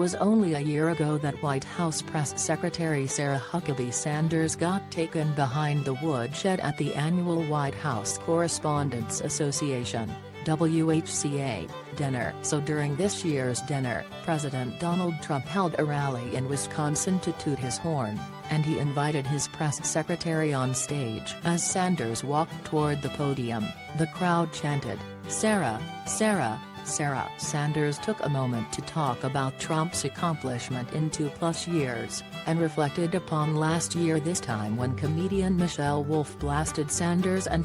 was only a year ago that White House Press Secretary Sarah Huckabee Sanders got taken behind the woodshed at the annual White House Correspondents Association (WHCA) dinner. So during this year's dinner, President Donald Trump held a rally in Wisconsin to toot his horn, and he invited his press secretary on stage. As Sanders walked toward the podium, the crowd chanted, "Sarah, Sarah, Sarah." Sanders took a moment to talk about Trump's accomplishment in 2+ years, and reflected upon last year, this time when comedian Michelle Wolf blasted Sanders and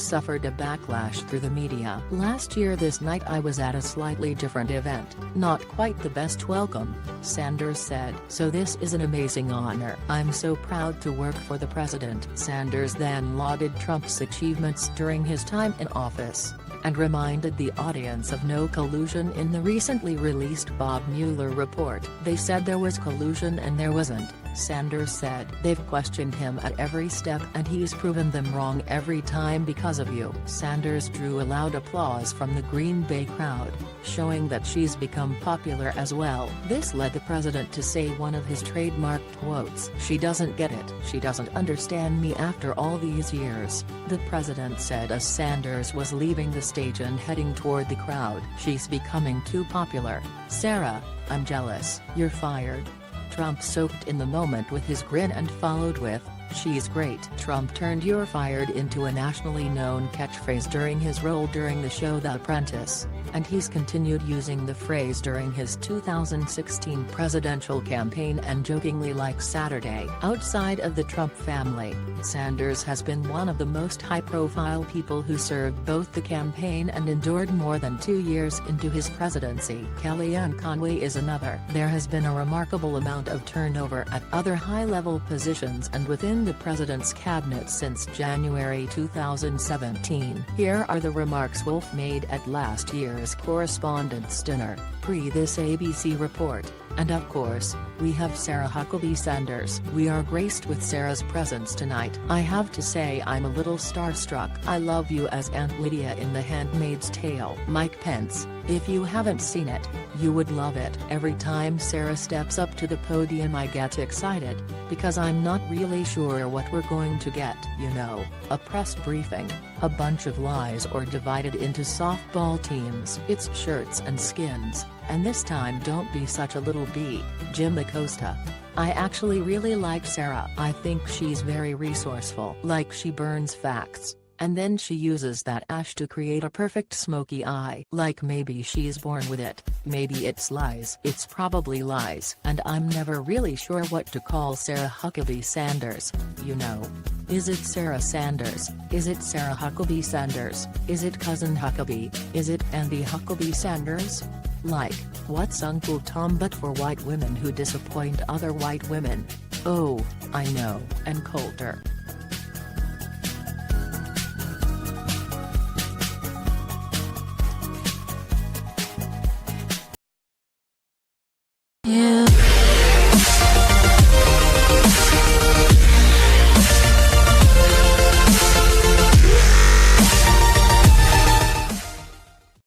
suffered a backlash through the media. "Last year this night I was at a slightly different event, not quite the best welcome," Sanders said. "So this is an amazing honor. I'm so proud to work for the president." Sanders then lauded Trump's achievements during his time in office, and reminded the audience of no collusion in the recently released Bob Mueller report. "They said there was collusion and there wasn't," Sanders said. "They've questioned him at every step and he's proven them wrong every time because of you." Sanders drew a loud applause from the Green Bay crowd, showing that she's become popular as well. This led the president to say one of his trademark quotes, "She doesn't get it. She doesn't understand me after all these years," the president said as Sanders was leaving the stage and heading toward the crowd. "She's becoming too popular. Sarah, I'm jealous." "You're fired." Trump soaked in the moment with his grin and followed with, "She's great." Trump turned "you're fired" into a nationally known catchphrase during his role during the show The Apprentice, and he's continued using the phrase during his 2016 presidential campaign and jokingly like Saturday. Outside of the Trump family, Sanders has been one of the most high-profile people who served both the campaign and endured more than 2 years into his presidency. Kellyanne Conway is another. There has been a remarkable amount of turnover at other high-level positions and within the president's cabinet since January 2017. Here are the remarks Wolf made at last year's Correspondents' Dinner, pre this ABC report. "And of course, we have Sarah Huckabee Sanders. We are graced with Sarah's presence tonight. I have to say I'm a little starstruck. I love you as Aunt Lydia in The Handmaid's Tale." Mike Pence, "If you haven't seen it, you would love it. Every time Sarah steps up to the podium I get excited, because I'm not really sure what we're going to get, you know, a press briefing, a bunch of lies or divided into softball teams. It's shirts and skins, and this time don't be such a little bee." Jim Acosta, "I actually really like Sarah. I think she's very resourceful. Like she burns facts, and then she uses that ash to create a perfect smoky eye. Like maybe she's born with it, maybe it's lies. It's probably lies. And I'm never really sure what to call Sarah Huckabee Sanders, you know. Is it Sarah Sanders? Is it Sarah Huckabee Sanders? Is it Cousin Huckabee? Is it Andy Huckabee Sanders? Like, what's Uncle Tom but for white women who disappoint other white women? Oh, I know. And Coulter.